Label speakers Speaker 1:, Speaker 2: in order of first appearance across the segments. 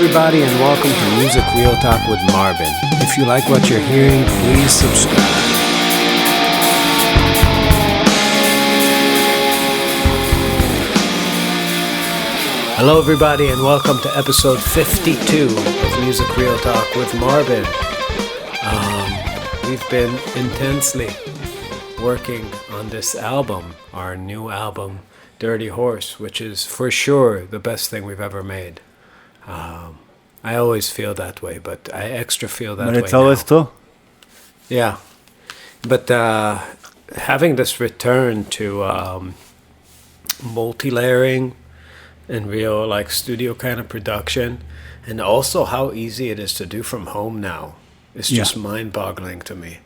Speaker 1: everybody, and welcome to Music Real Talk with Marbin. If you like what you're hearing, please subscribe. Hello, everybody, and welcome to episode 52 of Music Real Talk with Marbin. We've been intensely working on this album, our new album, Dirty Horse, which is for sure the best thing we've ever made. I always feel that way, but I extra feel that way now.
Speaker 2: But it's always true.
Speaker 1: Yeah. But having this return to multi-layering and real like studio kind of production, and also how easy it is to do from home now, is just mind-boggling to me.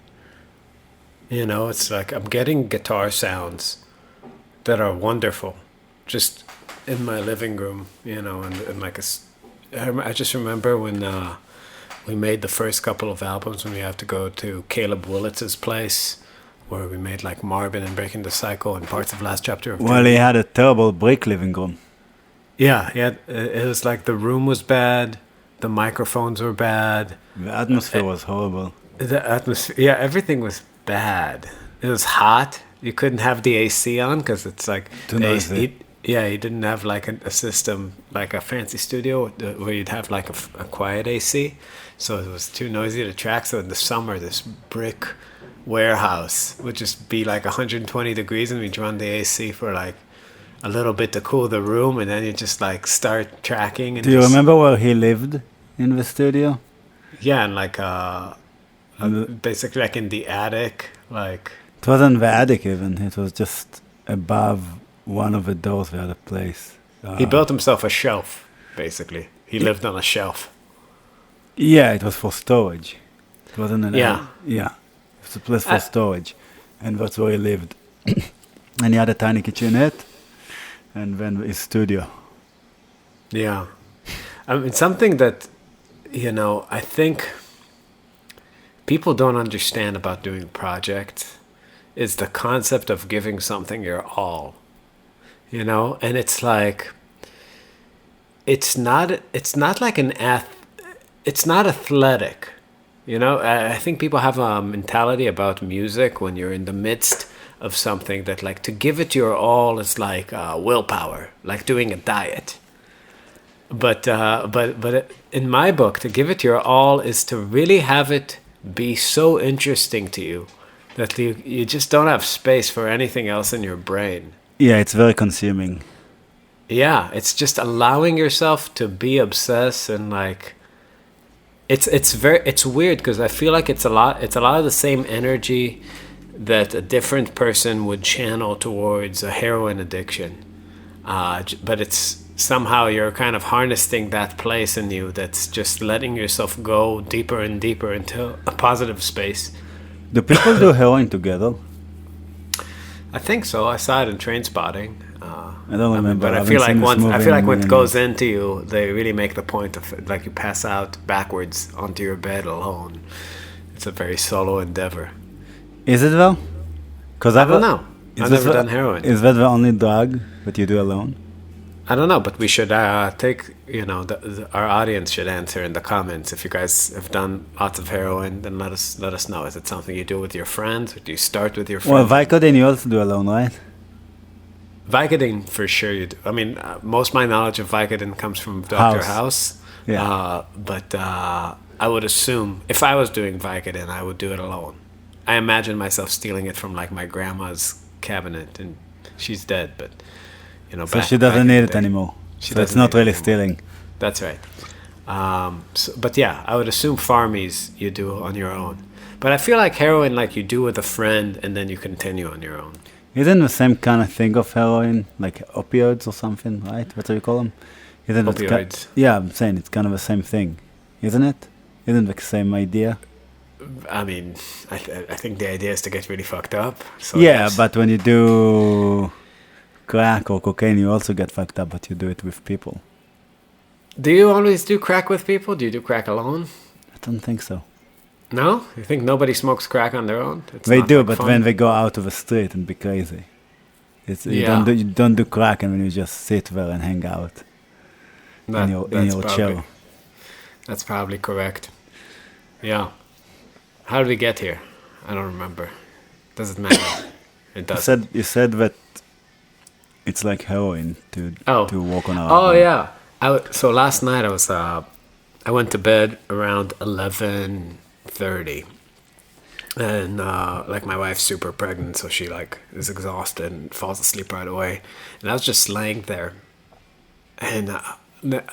Speaker 1: You know, it's like I'm getting guitar sounds that are wonderful just in my living room, you know, and like I just remember when we made the first couple of albums when we had to go to Caleb Willitz's place where we made like Marbin and Breaking the Cycle and parts of Last Chapter of
Speaker 2: Well, he had a terrible brick living room.
Speaker 1: Yeah, it was like the room was bad, the microphones were bad.
Speaker 2: The atmosphere was horrible.
Speaker 1: The atmosphere, yeah, everything was bad. It was hot. You couldn't have the AC on because it's like
Speaker 2: Too noisy.
Speaker 1: You didn't have like a system like a fancy studio where you'd have like a quiet AC, so it was too noisy to track. So in the summer, this brick warehouse would just be like 120 degrees, and we'd run the AC for like a little bit to cool the room, and then you just like start tracking. And
Speaker 2: Do you remember where he lived in the studio?
Speaker 1: Yeah, and like basically like in the attic, like.
Speaker 2: It wasn't the attic even. It was just above one of the doors of the other place.
Speaker 1: He built himself a shelf, basically. He lived on a shelf.
Speaker 2: Yeah, it was for storage. It wasn't an
Speaker 1: Yeah.
Speaker 2: Yeah. It was a place for storage. And that's where he lived. And he had a tiny kitchenette. And then his studio.
Speaker 1: Yeah. I mean, something that, you know, I think people don't understand about doing projects is the concept of giving something your all. You know, and it's like, it's not like it's not athletic. You know, I think people have a mentality about music when you're in the midst of something that like to give it your all is like willpower, like doing a diet. But in my book, to give it your all is to really have it be so interesting to you that you just don't have space for anything else in your brain.
Speaker 2: Yeah, it's very consuming.
Speaker 1: Yeah, it's just allowing yourself to be obsessed and like it's weird because I feel like it's a lot of the same energy that a different person would channel towards a heroin addiction. But it's somehow you're kind of harnessing that place in you that's just letting yourself go deeper and deeper into a positive space.
Speaker 2: Do people do heroin together?
Speaker 1: I think so. I saw it in Train Spotting.
Speaker 2: I don't remember.
Speaker 1: But I feel like when it goes into you, they really make the point of it, like you pass out backwards onto your bed alone. It's a very solo endeavor.
Speaker 2: Is it though? Because
Speaker 1: I don't know. I've never done heroin.
Speaker 2: Is that the only drug that you do alone?
Speaker 1: I don't know, but we should take, you know, our audience should answer in the comments. If you guys have done lots of heroin, then let us know. Is it something you do with your friends? Or do you start with your friends?
Speaker 2: Well, Vicodin you also do alone, right?
Speaker 1: Vicodin, for sure you do. I mean, most of my knowledge of Vicodin comes from Dr. House.
Speaker 2: Yeah.
Speaker 1: But I would assume, if I was doing Vicodin, I would do it alone. I imagine myself stealing it from, like, my grandma's cabinet, and she's dead, but... You know,
Speaker 2: so she doesn't need it anymore. So it's not really stealing.
Speaker 1: That's right. But yeah, I would assume farmies you do on your own. But I feel like heroin, like you do with a friend, and then you continue on your own.
Speaker 2: Isn't the same kind of thing of heroin, like opioids or something, right? What do you call them? Isn't
Speaker 1: opioids.
Speaker 2: Yeah, I'm saying it's kind of the same thing, isn't it? Isn't it the same idea?
Speaker 1: I mean, I think the idea is to get really fucked up. So
Speaker 2: yeah, but when you do crack or cocaine, you also get fucked up, but you do it with people.
Speaker 1: Do you always do crack with people? Do you do crack alone?
Speaker 2: I don't think so.
Speaker 1: No? You think nobody smokes crack on their own?
Speaker 2: They do, but when they go out of the street and be crazy. You don't do crack and when you just sit there and hang out in your chair.
Speaker 1: That's probably correct. Yeah. How did we get here? I don't remember. Doesn't matter. It doesn't.
Speaker 2: You said that it's like heroin to
Speaker 1: Oh.
Speaker 2: walk on our
Speaker 1: Oh
Speaker 2: album.
Speaker 1: yeah. So last night I went to bed around 11:30, and like my wife's super pregnant, so she like is exhausted and falls asleep right away, and I was just laying there, and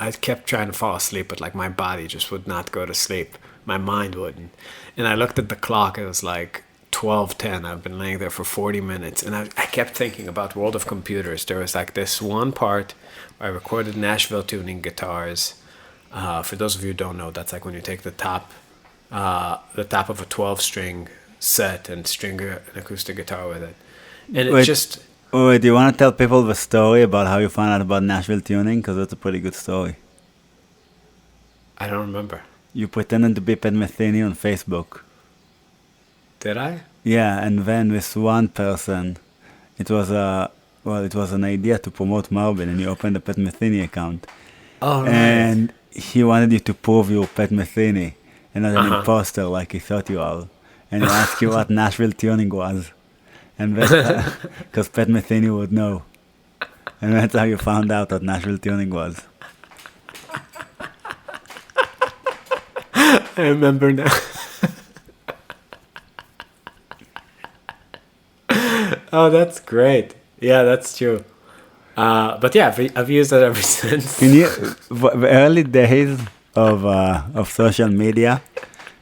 Speaker 1: I kept trying to fall asleep, but like my body just would not go to sleep. My mind wouldn't, and I looked at the clock. It was like 12:10. I've been laying there for 40 minutes, and I kept thinking about World of Computers. There was like this one part where I recorded Nashville tuning guitars. For those of you who don't know, that's like when you take the top of a 12-string set and string an acoustic guitar with it, and
Speaker 2: Wait.
Speaker 1: it just.
Speaker 2: Wait, do you want to tell people the story about how you found out about Nashville tuning? Because that's a pretty good story.
Speaker 1: I don't remember.
Speaker 2: You pretended to be Pat Metheny on Facebook.
Speaker 1: Did I?
Speaker 2: Yeah, and then this one person, it was an idea to promote Marbin, and you opened a Pat Metheny account.
Speaker 1: Oh, right.
Speaker 2: And he wanted you to prove you were Pat Metheny and not an imposter like he thought you are. And he asked you what Nashville tuning was. And that's because Pat Metheny would know. And that's how you found out what Nashville tuning was.
Speaker 1: I remember now. Oh, that's great. Yeah, that's true. But yeah, I've used it ever since.
Speaker 2: In the early days of social media,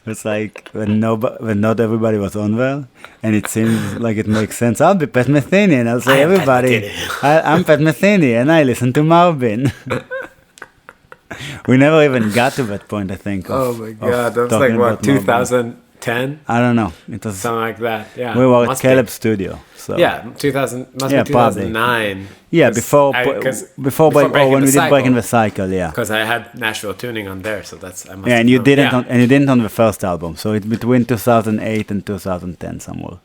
Speaker 2: it's like when not everybody was on there, and it seems like it makes sense. I'll be Pat Metheny, and I'll say,
Speaker 1: I'm Pat
Speaker 2: everybody,
Speaker 1: Metheny.
Speaker 2: I'm Pat Metheny, and I listen to Marbin. We never even got to that point, I think.
Speaker 1: Oh my God, that was like
Speaker 2: talking
Speaker 1: what,
Speaker 2: about Marbin.
Speaker 1: 2010?
Speaker 2: I don't know. It was
Speaker 1: Something like that. Yeah.
Speaker 2: we were at
Speaker 1: Must
Speaker 2: Caleb's
Speaker 1: be.
Speaker 2: studio. So
Speaker 1: Yeah, 2000 must
Speaker 2: Yeah,
Speaker 1: be 2009.
Speaker 2: yeah, before when we did Breaking the Cycle, yeah.
Speaker 1: Because I had Nashville tuning on there, so that's I must.
Speaker 2: Yeah, and
Speaker 1: have
Speaker 2: you
Speaker 1: known.
Speaker 2: didn't
Speaker 1: Yeah.
Speaker 2: and you didn't on the first album, so it's between 2008 and 2010 somewhere.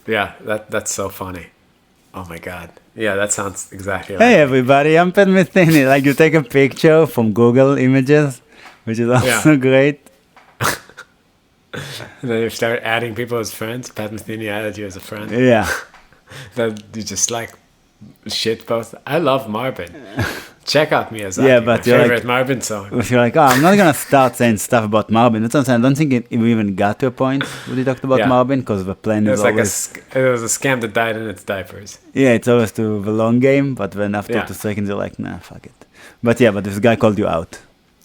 Speaker 1: Yeah, that's so funny. Oh my God. Yeah, that sounds exactly
Speaker 2: Hey
Speaker 1: like.
Speaker 2: everybody, I'm Pat Metheny. Like you take a picture from Google Images, which is also great.
Speaker 1: And then you start adding people as friends. Pat Metheny added you as a friend.
Speaker 2: Yeah.
Speaker 1: That you just like shit post. I love Marbin. Check out me as
Speaker 2: Yeah,
Speaker 1: my
Speaker 2: but you're
Speaker 1: favorite
Speaker 2: like-
Speaker 1: Marbin song.
Speaker 2: If you're like, I'm not gonna start saying stuff about Marbin. That's what I'm saying. I don't think it even got to a point where you talked about
Speaker 1: Yeah.
Speaker 2: Marbin because the plan
Speaker 1: It
Speaker 2: is
Speaker 1: was like
Speaker 2: always
Speaker 1: it was a scam that died in its diapers.
Speaker 2: yeah, it's always to the long game. But then after
Speaker 1: Yeah.
Speaker 2: 2 seconds, you're like, nah, fuck it. But yeah, but this guy called you out.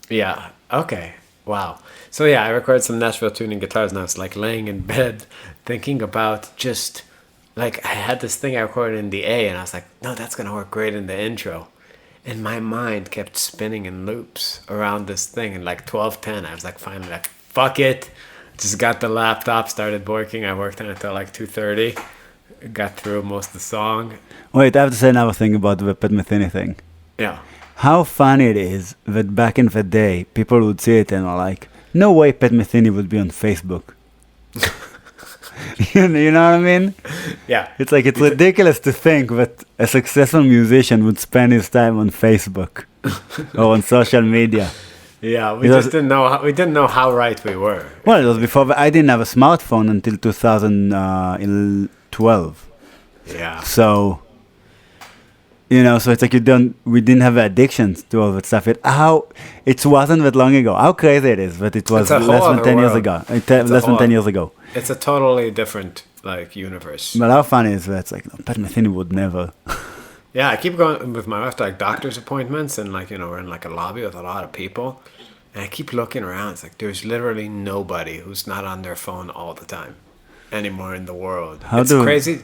Speaker 1: Yeah. Okay. Wow. So yeah, I recorded some Nashville tuning guitars, and I was like laying in bed thinking about just like I had this thing I recorded in the A, and I was like, no, that's gonna work great in the intro. And my mind kept spinning in loops around this thing. And like 12:10, I was like finally like, fuck it. Just got the laptop, started working. I worked on it until like 2:30. Got through most of the song.
Speaker 2: Wait, I have to say another thing about the Pat Metheny thing.
Speaker 1: Yeah.
Speaker 2: How funny it is that back in the day, people would see it and are like, no way Pat Metheny would be on Facebook. You know what I mean?
Speaker 1: Yeah.
Speaker 2: It's like, it's ridiculous to think that a successful musician would spend his time on Facebook or on social media.
Speaker 1: Yeah, we
Speaker 2: It
Speaker 1: just
Speaker 2: was-
Speaker 1: didn't know how right we were.
Speaker 2: Well, it was before, I didn't have a smartphone until 2012.
Speaker 1: Yeah.
Speaker 2: So, you know, so it's like we didn't have addictions to all that stuff. It wasn't that long ago. How crazy it is that it was
Speaker 1: It's a whole
Speaker 2: less than
Speaker 1: other
Speaker 2: 10 years
Speaker 1: world.
Speaker 2: ago.
Speaker 1: It's a
Speaker 2: Less than
Speaker 1: whole
Speaker 2: 10
Speaker 1: other-
Speaker 2: years ago.
Speaker 1: It's a totally different like universe.
Speaker 2: But how funny is that? It's like, no, Pat Metheny would never.
Speaker 1: Yeah, I keep going with my wife to like doctor's appointments, and like we're in like a lobby with a lot of people, and I keep looking around. It's like there's literally nobody who's not on their phone all the time anymore in the world. It's crazy,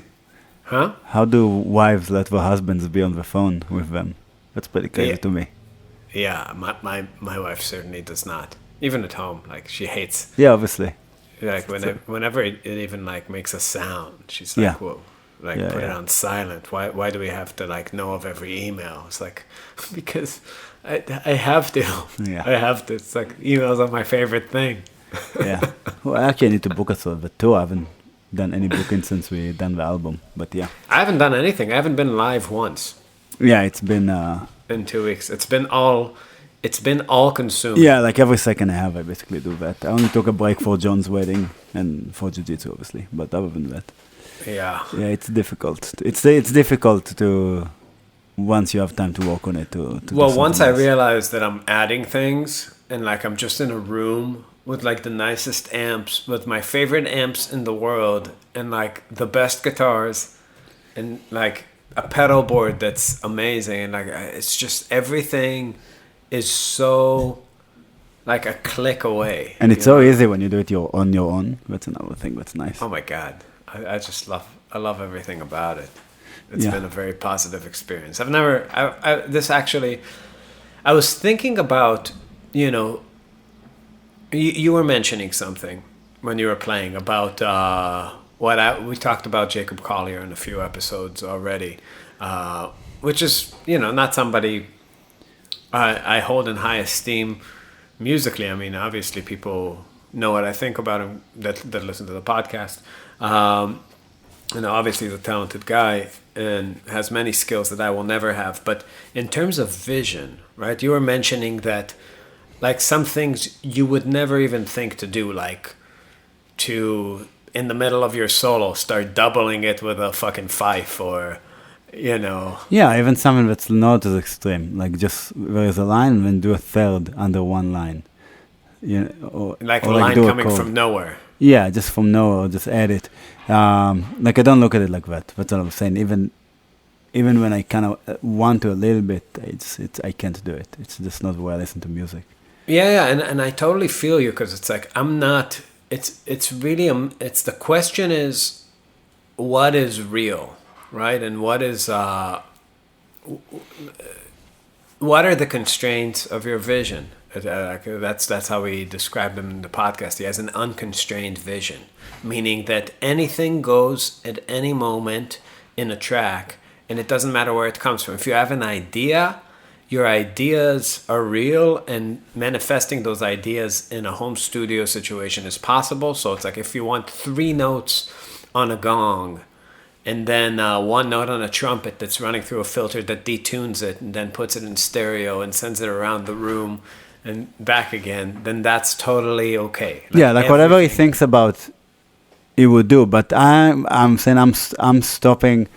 Speaker 1: huh?
Speaker 2: How do wives let their husbands be on the phone with them? That's pretty crazy
Speaker 1: Yeah.
Speaker 2: to me.
Speaker 1: Yeah, my wife certainly does not. Even at home, like she hates.
Speaker 2: Yeah, obviously.
Speaker 1: Like whenever it even like makes a sound, she's like,
Speaker 2: Yeah.
Speaker 1: "Whoa!" Like
Speaker 2: Yeah,
Speaker 1: put it
Speaker 2: yeah.
Speaker 1: on silent. Why do we have to like know of every email? It's like because I have to.
Speaker 2: Yeah.
Speaker 1: I have to. It's like emails are my favorite thing.
Speaker 2: Yeah. Well, I actually need to book us for the tour. I haven't done any booking since we done the album. But yeah.
Speaker 1: I haven't done anything. I haven't been live once
Speaker 2: Yeah, it's been...
Speaker 1: in 2 weeks. It's been all it's been all consuming.
Speaker 2: Yeah, like every second I have, I basically do that. I only took a break for John's wedding and for jiu-jitsu, obviously. But other than that,
Speaker 1: Yeah.
Speaker 2: yeah, it's difficult. It's difficult to once you have time to work on it. To do
Speaker 1: Well, once I
Speaker 2: something else.
Speaker 1: realize that I'm adding things and like I'm just in a room with like the nicest amps, with my favorite amps in the world, and like the best guitars, and like a pedal board that's amazing, and like it's just everything is so like a click away.
Speaker 2: And it's
Speaker 1: you
Speaker 2: so
Speaker 1: know?
Speaker 2: easy when you do it on your own. That's another thing that's nice.
Speaker 1: Oh my god, I love everything about it. It's
Speaker 2: Yeah.
Speaker 1: been a very positive experience. This actually, I was thinking about, you were mentioning something when you were playing about we talked about Jacob Collier in a few episodes already, which is, not somebody I hold in high esteem musically. I mean, obviously people know what I think about him that listen to the podcast. Obviously he's a talented guy and has many skills that I will never have. But in terms of vision, right? You were mentioning that like some things you would never even think to do, like to, in the middle of your solo, start doubling it with a fucking fife or,
Speaker 2: Yeah, even something that's not as extreme, like just there is a line and then do a third under one line.
Speaker 1: like a
Speaker 2: or
Speaker 1: line
Speaker 2: do
Speaker 1: coming
Speaker 2: chord.
Speaker 1: from nowhere.
Speaker 2: Yeah, just from nowhere, just add it. Like I don't look at it like that. That's what I'm saying. Even when I kind of want to a little bit, it's I can't do it. It's just not the way I listen to music.
Speaker 1: Yeah, and I totally feel you, because it's like I'm not. It's really it's the question is, what is real, right? And what are the constraints of your vision? That's how we described him in the podcast. He has an unconstrained vision, meaning that anything goes at any moment in a track, and it doesn't matter where it comes from. If you have an idea, your ideas are real, and manifesting those ideas in a home studio situation is possible. So it's like if you want 3 notes on a gong, and then 1 note on a trumpet that's running through a filter that detunes it and then puts it in stereo and sends it around the room and back again, then that's totally okay.
Speaker 2: Like whatever he thinks about, he would do. But I'm saying I'm stopping.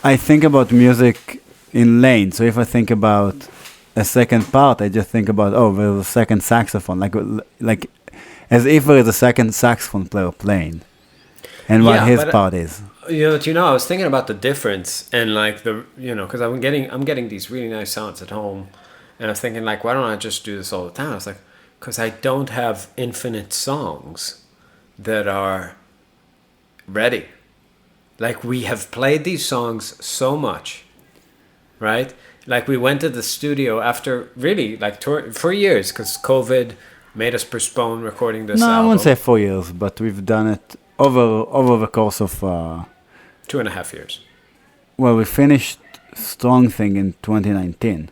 Speaker 2: I think about music in lane. So if I think about a second part, I just think about, oh, there's a second saxophone, like as if there is a second saxophone player playing, and what his part is.
Speaker 1: I was thinking about the difference, and like because I'm getting these really nice sounds at home, and I was thinking like, why don't I just do this all the time? I was like, because I don't have infinite songs that are ready. Like we have played these songs so much, right? Like we went to the studio after really like tour for years, because COVID made us postpone recording this album.
Speaker 2: I wouldn't say 4 years, but we've done it over the course of
Speaker 1: 2.5 years.
Speaker 2: Well, we finished Strong Thing in 2019.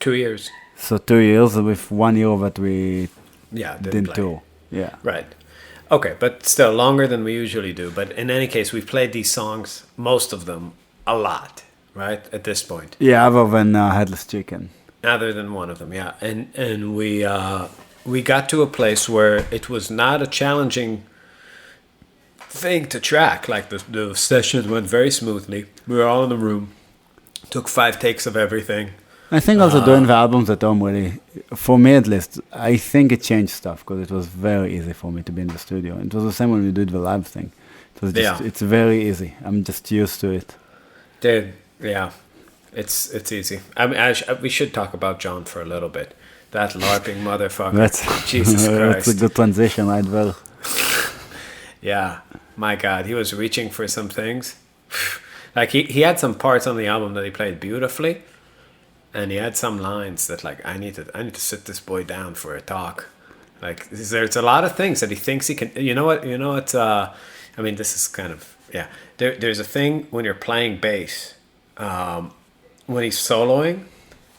Speaker 1: 2 years.
Speaker 2: So 2 years with 1 year that we
Speaker 1: didn't play.
Speaker 2: tour. Yeah.
Speaker 1: Right. Okay, but still longer than we usually do. But in any case, we've played these songs, most of them, a lot, right? At this point.
Speaker 2: Yeah, other than Headless Chicken.
Speaker 1: Other than one of them, yeah. And we got to a place where it was not a challenging thing to track. Like the sessions went very smoothly. We were all in the room. Took 5 takes of everything.
Speaker 2: I think also doing the albums at home really, for me at least, I think it changed stuff, because it was very easy for me to be in the studio. It was the same when we did the live thing. It was just, it's very easy. I'm just used to it.
Speaker 1: Dude, yeah, it's easy. I mean, we should talk about John for a little bit. That LARPing motherfucker. Jesus Christ.
Speaker 2: That's a good transition right there.
Speaker 1: Yeah, my God, he was reaching for some things. Like he had some parts on the album that he played beautifully. And he had some lines that like I need to sit this boy down for a talk. Like there's a lot of things that he thinks he can. You know what? I mean, this is kind of There's a thing when you're playing bass, when he's soloing,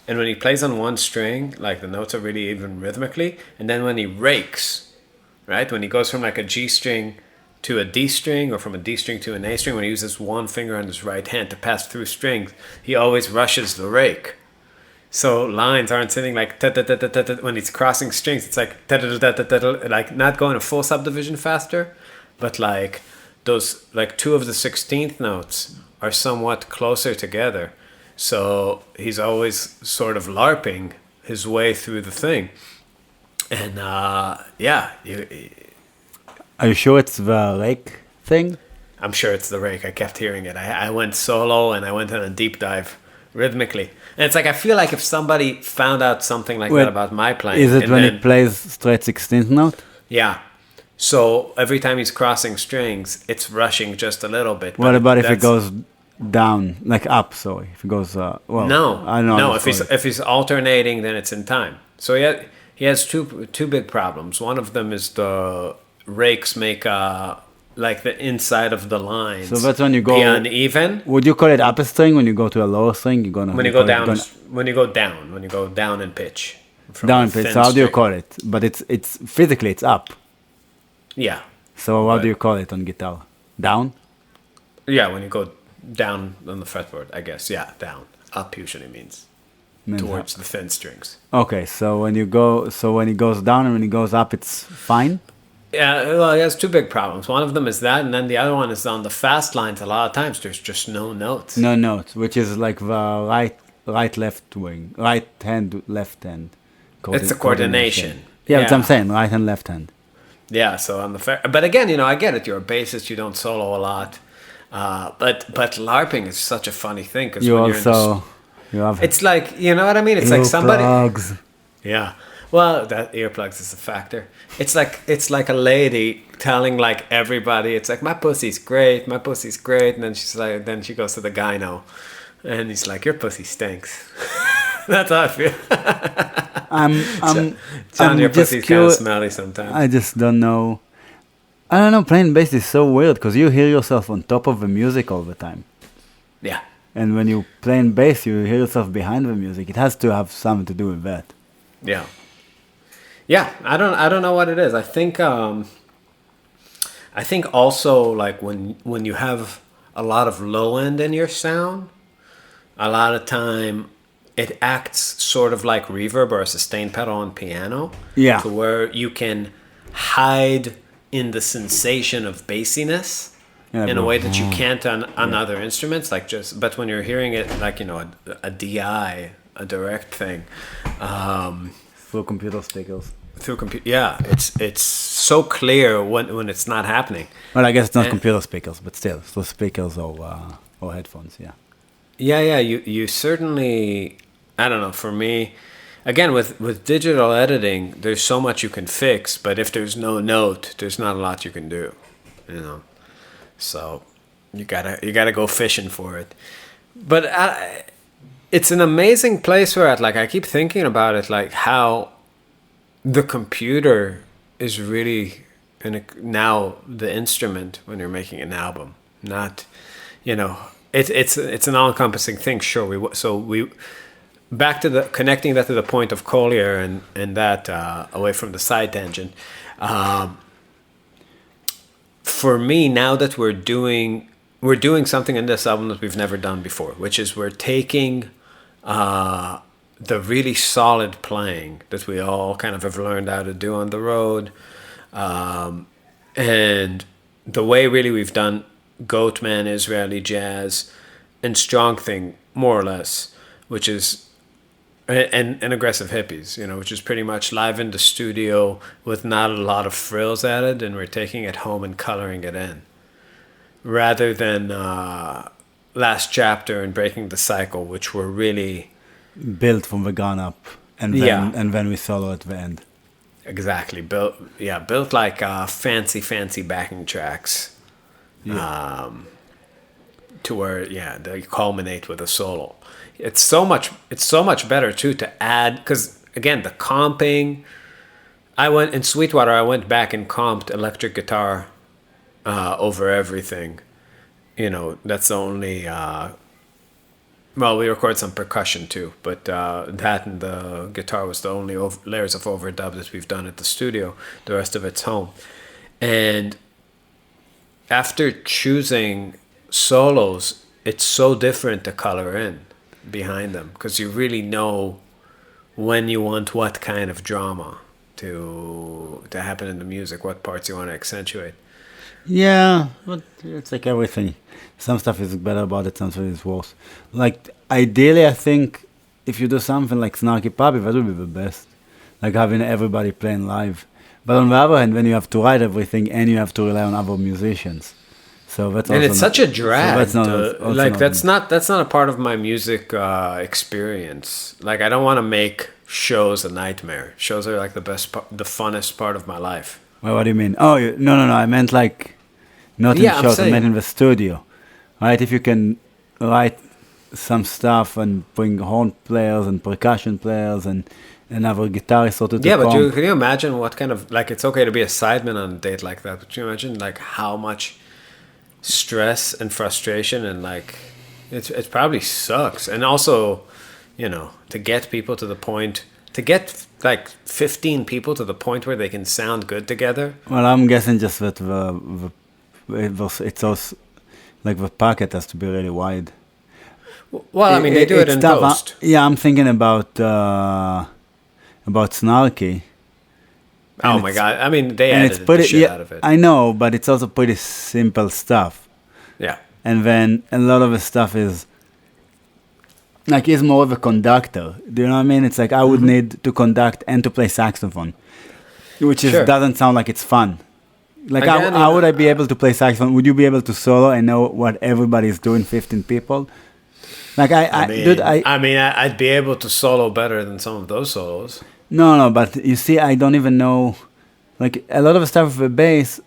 Speaker 1: and when he plays on one string, like the notes are really even rhythmically, and then when he rakes, right? When he goes from like a G string to a D string, or from a D string to an A string, when he uses one finger on his right hand to pass through strings, he always rushes the rake. So lines aren't sitting like when he's crossing strings. It's like like not going a full subdivision faster, but like those like two of the 16th notes are somewhat closer together. So he's always sort of LARPing his way through the thing, and yeah,
Speaker 2: Are you sure it's the lake thing?
Speaker 1: I'm sure it's the rake. I kept hearing it. I went solo and I went on a deep dive rhythmically. And it's like I feel like if somebody found out something like
Speaker 2: Wait,
Speaker 1: that about my playing,
Speaker 2: Is it
Speaker 1: and
Speaker 2: when
Speaker 1: then,
Speaker 2: it plays straight 16th note?
Speaker 1: yeah. So every time he's crossing strings, it's rushing just a little bit.
Speaker 2: What
Speaker 1: but
Speaker 2: about if it
Speaker 1: that's-
Speaker 2: goes down, like up? Sorry, if it goes well.
Speaker 1: No,
Speaker 2: I don't know.
Speaker 1: no.
Speaker 2: how
Speaker 1: If
Speaker 2: to
Speaker 1: he's
Speaker 2: call it.
Speaker 1: if he's alternating, then it's in time. So he has two big problems. One of them is the rakes make like the inside of the lines.
Speaker 2: So that's when you go-
Speaker 1: be uneven.
Speaker 2: Would you call it upper string when you go to a lower string? You're gonna
Speaker 1: When you
Speaker 2: call
Speaker 1: go
Speaker 2: it
Speaker 1: down,
Speaker 2: gonna-
Speaker 1: when you go down in pitch. From
Speaker 2: down
Speaker 1: a
Speaker 2: in pitch.
Speaker 1: thin
Speaker 2: So how do you
Speaker 1: string.
Speaker 2: call it? But it's physically it's up.
Speaker 1: Yeah,
Speaker 2: So how
Speaker 1: But-
Speaker 2: do you call it on guitar? Down?
Speaker 1: yeah. When you go down on the fretboard, I guess. Yeah, down. Up usually means
Speaker 2: Means
Speaker 1: towards the thin strings.
Speaker 2: Okay, so when it goes down and when it goes up, it's fine.
Speaker 1: Yeah, well, he has two big problems. One of them is that, and then the other one is on the fast lines. A lot of times, there's just no notes.
Speaker 2: No notes, which is like the right left wing, right hand left hand.
Speaker 1: It's a coordination.
Speaker 2: Yeah, that's what I'm
Speaker 1: Yeah.
Speaker 2: saying. Right hand left hand.
Speaker 1: Yeah, so on the but again, I get it. You're a bassist. You don't solo a lot, but LARPing is such a funny thing because
Speaker 2: You
Speaker 1: when you're in the
Speaker 2: also you have
Speaker 1: it's like, you know what I mean? It's like somebody.
Speaker 2: earplugs.
Speaker 1: Yeah. Well, that earplugs is a factor. It's like a lady telling like everybody. It's like my pussy's great, and then she's like, then she goes to the gyno, and he's like, your pussy stinks. That's how I feel.
Speaker 2: I'm
Speaker 1: John, your
Speaker 2: just
Speaker 1: pussy's kind of
Speaker 2: curious.
Speaker 1: smelly sometimes.
Speaker 2: I just don't know. I don't know. Playing bass is so weird because you hear yourself on top of the music all the time.
Speaker 1: Yeah.
Speaker 2: And when you playing bass, you hear yourself behind the music. It has to have something to do with that.
Speaker 1: Yeah. Yeah, I don't know what it is. I think also like when you have a lot of low end in your sound, a lot of time it acts sort of like reverb or a sustain pedal on piano.
Speaker 2: Yeah.
Speaker 1: To where you can hide in the sensation of bassiness.
Speaker 2: Yeah,
Speaker 1: In a
Speaker 2: bro.
Speaker 1: way that you can't on other instruments, but when you're hearing it like a DI, a direct thing,
Speaker 2: Through computer speakers.
Speaker 1: through computer, yeah, it's so clear when it's not happening.
Speaker 2: Well, I guess it's not
Speaker 1: And-
Speaker 2: computer speakers, but still, through speakers or headphones. Yeah.
Speaker 1: Yeah, you certainly. I don't know. For me, again, with digital editing, there's so much you can fix, but if there's no note, there's not a lot you can do. So you gotta go fishing for it. But it's an amazing place where I keep thinking about it, like how the computer is really now the instrument when you're making an album. Not, it's an all-encompassing thing. Sure, we back to the connecting that to the point of Collier and that away from the side tangent. For me, now that we're doing something in this album that we've never done before, which is we're taking the really solid playing that we all kind of have learned how to do on the road, and the way really we've done Goatman, Israeli jazz, and Strong Thing more or less, which is and aggressive hippies, which is pretty much live in the studio with not a lot of frills added, and we're taking it home and coloring it in, rather than Last Chapter and Breaking the Cycle, which were really
Speaker 2: Built from the gun up, and then we solo at the end.
Speaker 1: exactly built like fancy backing tracks, to where they culminate with a solo. It's so much better too to add, because again the comping. I went in Sweetwater. I went back and comped electric guitar over everything. That's the only. Well, we record some percussion too, but that and the guitar was the only layers of overdub that we've done at the studio. The rest of it's home, and after choosing solos, it's so different to color in behind them, because you really know when you want what kind of drama to happen in the music, what parts you want to accentuate.
Speaker 2: Yeah, but it's like everything. Some stuff is better about it, some stuff is worse. Like, ideally, I think if you do something like Snarky Puppy, that would be the best. Like having everybody playing live. But on the other hand, when you have to write everything and you have to rely on other musicians. So that's
Speaker 1: And
Speaker 2: also
Speaker 1: it's
Speaker 2: not,
Speaker 1: such a drag.
Speaker 2: so that's not, also
Speaker 1: Like
Speaker 2: not
Speaker 1: that's not a part of my music experience. Like I don't want to make shows a nightmare. Shows are like the funnest part of my life.
Speaker 2: well, what do you mean? Oh, no. I meant like not in
Speaker 1: Yeah, I'm
Speaker 2: shows. I meant
Speaker 1: saying.
Speaker 2: in the studio, right? If you can write some stuff and bring horn players and percussion players and another guitarist or two to
Speaker 1: Yeah, but
Speaker 2: comp.
Speaker 1: can you imagine what kind of like it's okay to be a sideman on a date like that? But can you imagine like how much stress and frustration and like it probably sucks. And also, to get people to the point to get like 15 people to the point where they can sound good together.
Speaker 2: Well, I'm guessing just that it's also like the packet has to be really wide.
Speaker 1: Well, I mean, they do it
Speaker 2: It's
Speaker 1: in
Speaker 2: tough.
Speaker 1: post.
Speaker 2: Yeah, I'm thinking about Snarky.
Speaker 1: Oh
Speaker 2: And
Speaker 1: my
Speaker 2: it's-
Speaker 1: god! I mean, they
Speaker 2: And it's
Speaker 1: edited
Speaker 2: pretty,
Speaker 1: the shit
Speaker 2: yeah,
Speaker 1: out of it.
Speaker 2: I know, but it's also pretty simple stuff.
Speaker 1: Yeah.
Speaker 2: And then a lot of the stuff is like he's more of a conductor. Do you know what I mean? It's like I would need to conduct and to play saxophone, which is
Speaker 1: Sure.
Speaker 2: doesn't sound like it's fun. Like
Speaker 1: Again,
Speaker 2: how would I be able to play saxophone? Would you be able to solo and know what everybody's doing? 15 people. Like
Speaker 1: I'd be able to solo better than some of those solos.
Speaker 2: No, but you see, I don't even know. Like a lot of the stuff with the bass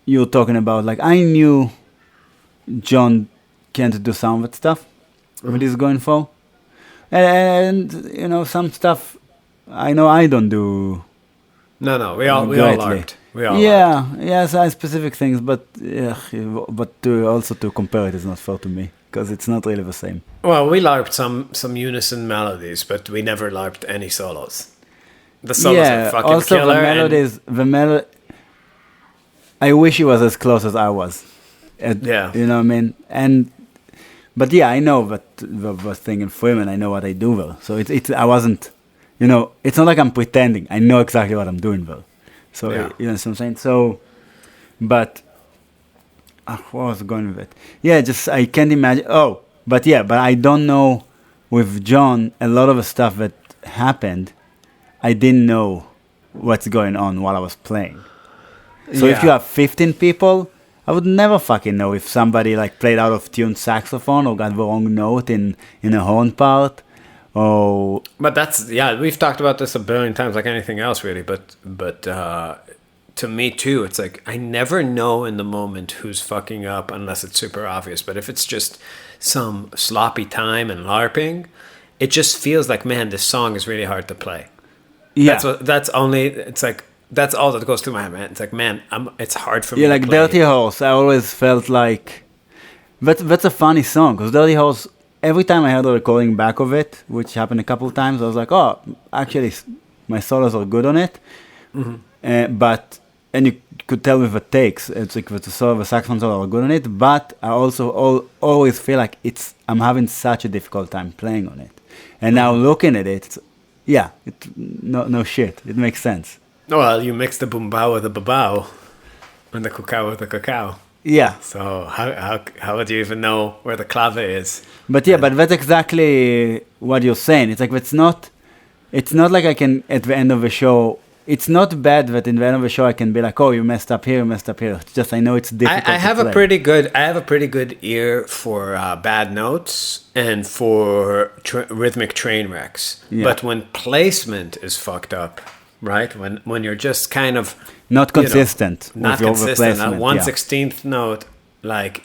Speaker 2: you're talking about. Like I knew John can't do some of that stuff. What he's going for, and some stuff I know I don't do.
Speaker 1: No, we all
Speaker 2: greatly.
Speaker 1: LARPed. We all LARPed.
Speaker 2: Yeah, yes, I specific things, but to compare it is not fair to me because it's not really the same.
Speaker 1: Well, we LARPed some unison melodies, but we never LARPed any solos. The solos are fucking
Speaker 2: also
Speaker 1: killer.
Speaker 2: the melody. I wish he was as close as I was.
Speaker 1: Yeah.
Speaker 2: You know what I mean? But yeah, I know that the thing in Freeman, I know what I do there. So I wasn't, it's not like I'm pretending. I know exactly what I'm doing there. So,
Speaker 1: Yeah.
Speaker 2: you know what I'm saying? So, but, where was I going with it? Yeah, just, I can't imagine. But I don't know with John, a lot of the stuff that happened, I didn't know what's going on while I was playing. So if you have 15 people, I would never fucking know if somebody like played out of tune saxophone or got the wrong note in a horn part, or.
Speaker 1: But we've talked about this a billion times, like anything else, really. But to me too, it's like I never know in the moment who's fucking up unless it's super obvious. But if it's just some sloppy time and LARPing, it just feels like, man, this song is really hard to play.
Speaker 2: Yeah.
Speaker 1: That's all that goes through my mind. It's like, man, it's hard for me.
Speaker 2: Yeah,
Speaker 1: to
Speaker 2: like
Speaker 1: play.
Speaker 2: Dirty Horse, I always felt like that's a funny song because Dirty Horse. Every time I heard a recording back of it, which happened a couple of times, I was like, oh, actually, my solos are good on it. And you could tell with the takes, it's like the saxophone solo are good on it. But I also always feel like I'm having such a difficult time playing on it. And now looking at it, no shit, it makes sense.
Speaker 1: Well, you mix the boombao with the babao, and the cacao with the cacao.
Speaker 2: Yeah.
Speaker 1: So how would you even know where the clave is?
Speaker 2: But that's exactly what you're saying. It's like it's not like I can at the end of the show. It's not bad that in the end of the show I can be like, oh, you messed up here, you messed up here. It's just I know it's difficult.
Speaker 1: I have
Speaker 2: to play.
Speaker 1: I have a pretty good ear for bad notes and for rhythmic train wrecks.
Speaker 2: Yeah.
Speaker 1: But when placement is fucked up, right? When you're just kind of
Speaker 2: not consistent.
Speaker 1: Not
Speaker 2: with your
Speaker 1: consistent.
Speaker 2: replacement,
Speaker 1: 1/16th note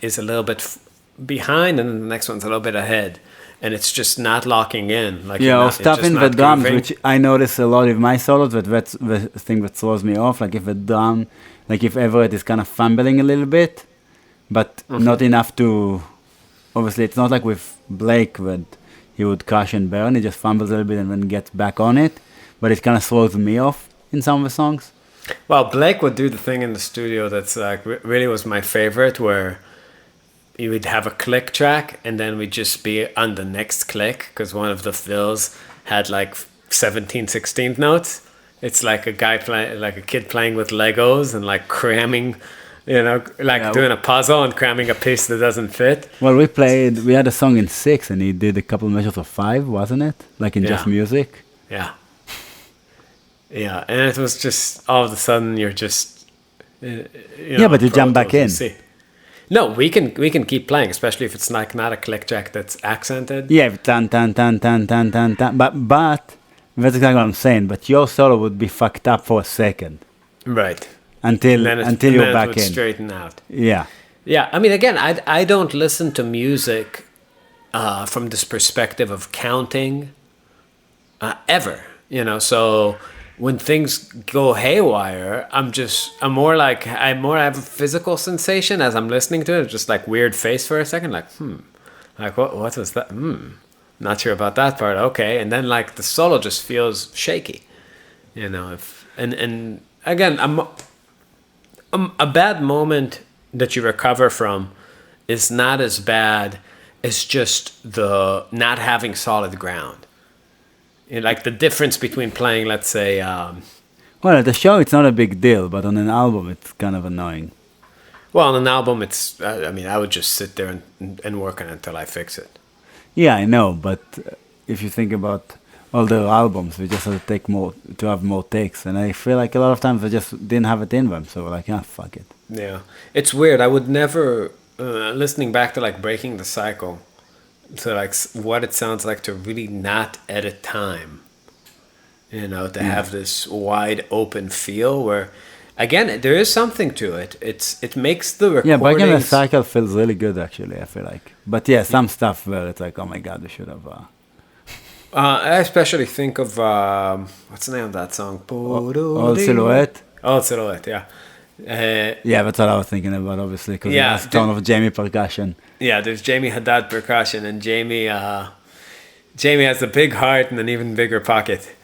Speaker 1: is a little bit behind, and then the next one's a little bit ahead, and it's just not locking in. Like
Speaker 2: or stuff in the drums,
Speaker 1: grooving.
Speaker 2: which I notice a lot with my solos. That's the thing that throws me off. Like if the drum, like if Everett is kind of fumbling a little bit, but not enough to. Obviously, it's not like with Blake that he would crash and burn. He just fumbles a little bit and then gets back on it. But it kind of throws me off in some of the songs.
Speaker 1: Well, Blake would do the thing in the studio that's like really was my favorite, where you would have a click track and then we'd just be on the next click because one of the fills had like 17 16th notes. It's like a guy playing, like a kid playing with Legos and like cramming, like
Speaker 2: Yeah.
Speaker 1: doing a puzzle and cramming a piece that doesn't fit.
Speaker 2: Well, we had a song in 6, and he did a couple measures of 5, wasn't it? Like in just
Speaker 1: Yeah.
Speaker 2: music.
Speaker 1: Yeah. Yeah. And it was just all of a sudden you're just,
Speaker 2: Yeah, but you jump back in.
Speaker 1: See. No, we can keep playing, especially if it's like not a click track that's accented.
Speaker 2: Yeah, tan tan tan tan tan tan tan. But that's exactly what I'm saying. But your solo would be fucked up for a second
Speaker 1: Right.
Speaker 2: until
Speaker 1: Then
Speaker 2: you're
Speaker 1: it
Speaker 2: back
Speaker 1: would
Speaker 2: in.
Speaker 1: straighten out.
Speaker 2: Yeah.
Speaker 1: Yeah, I mean, again, I don't listen to music from this perspective of counting ever, So when things go haywire, I more have a physical sensation as I'm listening to it, just like weird face for a second, like like what was that? Not sure about that part. Okay, and then like the solo just feels shaky, If and again, a bad moment that you recover from is not as bad as just the not having solid ground. Like the difference between playing, let's say,
Speaker 2: Well, at the show it's not a big deal, but on an album it's kind of annoying.
Speaker 1: well, on an album, it's. I mean, I would just sit there and work on it until I fix it.
Speaker 2: Yeah, I know, but if you think about all the albums, we just had to have more takes, and I feel like a lot of times they just didn't have it in them, so we're like, fuck it.
Speaker 1: Yeah, it's weird. I would never, listening back to like breaking the cycle, to like what it sounds like to really not edit time. To have this wide open feel where, again, there is something to it. It makes the recordings.
Speaker 2: Yeah, breaking the cycle feels really good, actually, I feel like. But yeah, some stuff where it's like, oh my god, we should have...
Speaker 1: I especially think of what's the name of that song?
Speaker 2: Old Silhouette?
Speaker 1: Old Silhouette, yeah.
Speaker 2: Yeah, that's what I was thinking about, obviously, because
Speaker 1: Yeah,
Speaker 2: it has a ton of Jamie percussion.
Speaker 1: Yeah, there's Jamie Haddad percussion, and Jamie has a big heart and an even bigger pocket.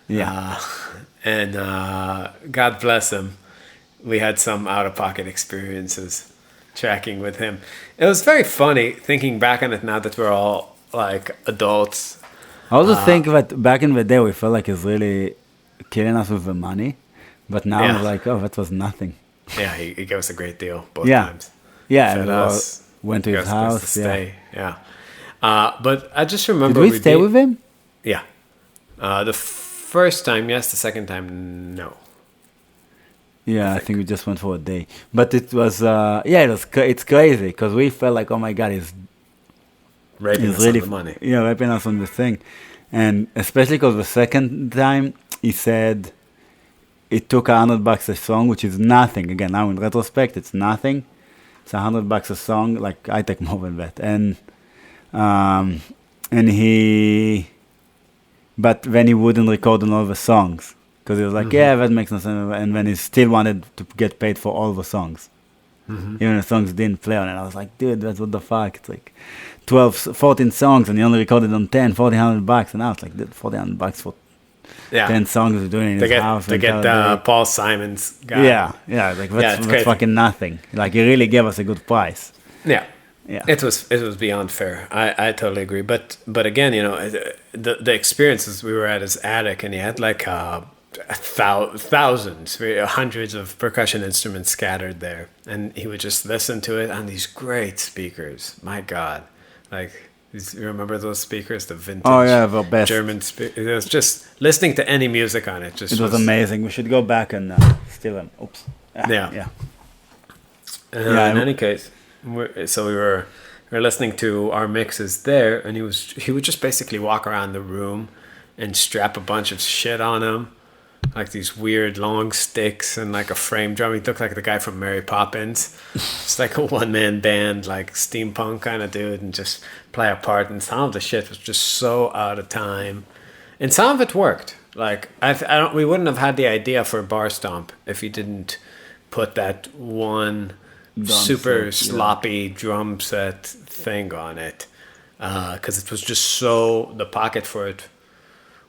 Speaker 2: Yeah.
Speaker 1: And God bless him. We had some out-of-pocket experiences tracking with him. It was very funny thinking back on it now that we're all like adults.
Speaker 2: I also think that back in the day we felt like it's really killing us with the money, but now
Speaker 1: Yeah.
Speaker 2: it's like, oh, that was nothing.
Speaker 1: Yeah, he gave us a great deal both
Speaker 2: Yeah.
Speaker 1: times.
Speaker 2: Yeah,
Speaker 1: Fed
Speaker 2: we all
Speaker 1: us,
Speaker 2: went to
Speaker 1: gave
Speaker 2: his
Speaker 1: us a place
Speaker 2: house.
Speaker 1: to
Speaker 2: Yeah.
Speaker 1: stay. Yeah. But I just remember
Speaker 2: Did we stay with him?
Speaker 1: Yeah. The first time, yes. The second time, no.
Speaker 2: Yeah, I think we just went for a day. But it was, it's crazy because we felt like, oh my god,
Speaker 1: Raping
Speaker 2: he's
Speaker 1: us
Speaker 2: really
Speaker 1: on the money.
Speaker 2: Yeah, raping us on the thing, and especially because the second time he said it took $100 a song, which is nothing. Again, now in retrospect, it's nothing. It's $100 a song. Like I take more than that, but then he wouldn't record on all the songs because he was like, yeah, that makes no sense. And then he still wanted to get paid for all the songs. Even the songs didn't play on it. I was like, dude, that's what the fuck. It's like 14 songs and he only recorded on 10, $1,400. And I was like, dude, $1,400 for 10 songs we're doing in his house.
Speaker 1: To get Paul Simon's guy.
Speaker 2: Yeah, like
Speaker 1: it's
Speaker 2: that's fucking nothing. Like he really gave us a good price.
Speaker 1: Yeah.
Speaker 2: Yeah.
Speaker 1: It was beyond fair. I totally agree. But again, the experiences, we were at his attic and he had like thousands, hundreds of percussion instruments scattered there, and he would just listen to it on these great speakers. My God, like you remember those speakers, the vintage
Speaker 2: the best
Speaker 1: German speakers. It was just listening to any music on it. It
Speaker 2: was amazing. We should go back and steal them. Oops.
Speaker 1: Yeah. In any case, so we were listening to our mixes there, and he would just basically walk around the room and strap a bunch of shit on him. Like these weird long sticks and like a frame drum. He looked like the guy from Mary Poppins. It's like a one-man band, like steampunk kind of dude, and just play a part. And some of the shit was just so out of time. And some of it worked. Like we wouldn't have had the idea for Bar Stomp if he didn't put that one super sloppy drum set thing on it. Because it was just so, the pocket for it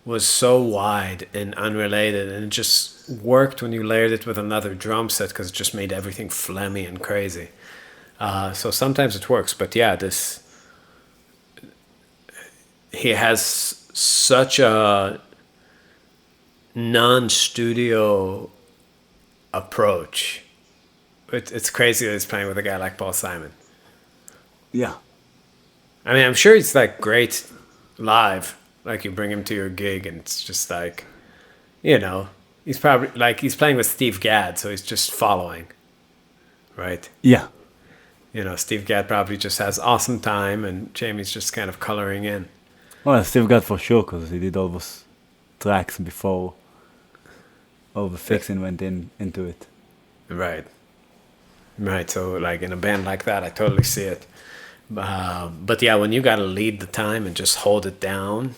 Speaker 1: was so wide and unrelated, and it just worked when you layered it with another drum set because it just made everything phlegmy and crazy. So sometimes it works, but yeah, he has such a non-studio approach. It's crazy that he's playing with a guy like Paul Simon.
Speaker 2: Yeah.
Speaker 1: I mean, I'm sure he's like great live. Like you bring him to your gig and it's just like, he's probably like he's playing with Steve Gadd, so he's just following, right?
Speaker 2: Yeah.
Speaker 1: Steve Gadd probably just has awesome time and Jamie's just kind of coloring in.
Speaker 2: Well, Steve Gadd for sure, because he did all those tracks before all the fixing went into it.
Speaker 1: Right. So like in a band like that, I totally see it. But yeah, when you got to lead the time and just hold it down,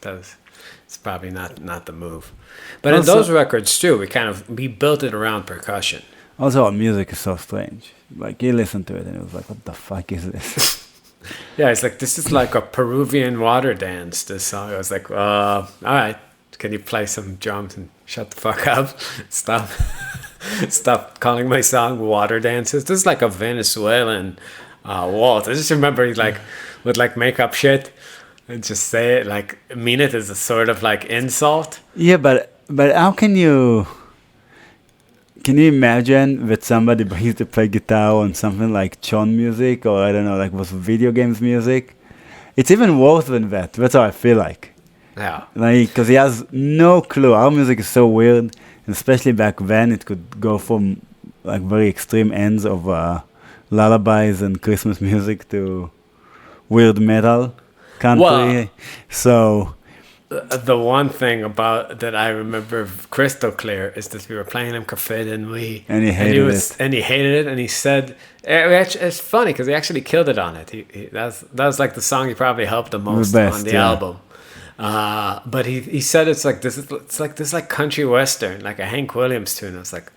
Speaker 1: it's probably not the move. But also, in those records too, we built it around percussion.
Speaker 2: Also, our music is so strange. Like you listen to it and it was like, what the fuck is this?
Speaker 1: Yeah, it's like, this is like a Peruvian water dance, this song. I was like, all right, can you play some drums and shut the fuck up? Stop calling my song water dances. This is like a Venezuelan waltz. I just remember he would make up shit and just say it, like mean it as a sort of like insult.
Speaker 2: Yeah, but how can you imagine that somebody used to play guitar on something like Chon music, or I don't know, like was video games music? It's even worse than that. That's how I feel like.
Speaker 1: Yeah.
Speaker 2: Like, because he has no clue. Our music is so weird, and especially back then, it could go from like very extreme ends of lullabies and Christmas music to weird metal country. Well,
Speaker 1: so the one thing about that I remember crystal clear is that we were playing him Café de Nuit,
Speaker 2: and he hated it.
Speaker 1: And he hated it, and he said, it's funny because he actually killed it on it. That was like the song he probably helped the most on the album. But he said it's like this like country western, like a Hank Williams tune. I was like,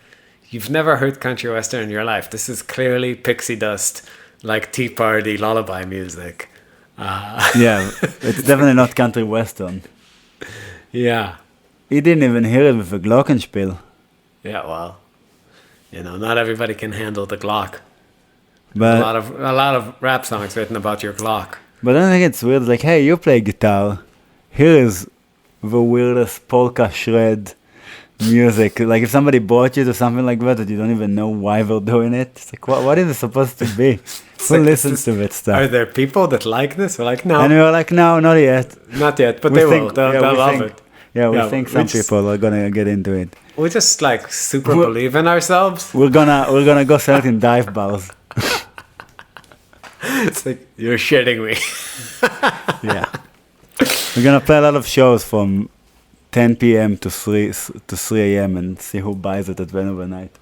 Speaker 1: you've never heard country western in your life. This is clearly pixie dust, like Tea Party lullaby music.
Speaker 2: Yeah, it's definitely not country western.
Speaker 1: Yeah.
Speaker 2: He didn't even hear it with a glockenspiel.
Speaker 1: Yeah, well, not everybody can handle the Glock.
Speaker 2: But
Speaker 1: a lot of rap songs written about your Glock.
Speaker 2: But I don't think it's weird. Like, hey, you play guitar. Here is the weirdest polka shred music. Like, if somebody bought you to something like that you don't even know why they're doing it, it's like, what is it supposed to be? Who listens to that stuff?
Speaker 1: Are there people that like this? We're like, no.
Speaker 2: And we were like, no, not yet.
Speaker 1: Not yet, but they will. They'll love it.
Speaker 2: Yeah, we think some people are gonna get into it.
Speaker 1: We just like super believe in ourselves.
Speaker 2: We're gonna go sell it in dive bars.
Speaker 1: It's like, you're shitting me.
Speaker 2: Yeah. We're gonna play a lot of shows from 10 p.m. to 3 a.m. and see who buys it at the end of the night,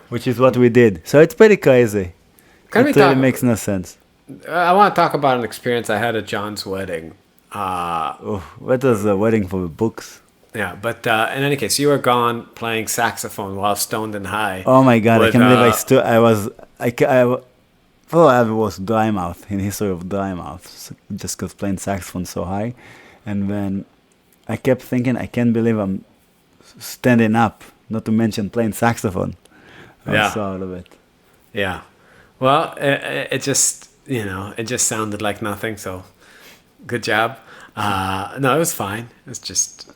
Speaker 2: which is what we did. So it's pretty crazy. It really makes no sense.
Speaker 1: I want to talk about an experience I had at John's wedding.
Speaker 2: What was a wedding for the books?
Speaker 1: Yeah, but in any case, you were gone playing saxophone while stoned and high.
Speaker 2: Oh my God, I can't believe I was dry mouth in history of dry mouth, just because playing saxophone so high. And then I kept thinking, I can't believe I'm standing up, not to mention playing saxophone. I was so out of it.
Speaker 1: Yeah. Well, it just, it just sounded like nothing, so good job. No, it was fine. It's just...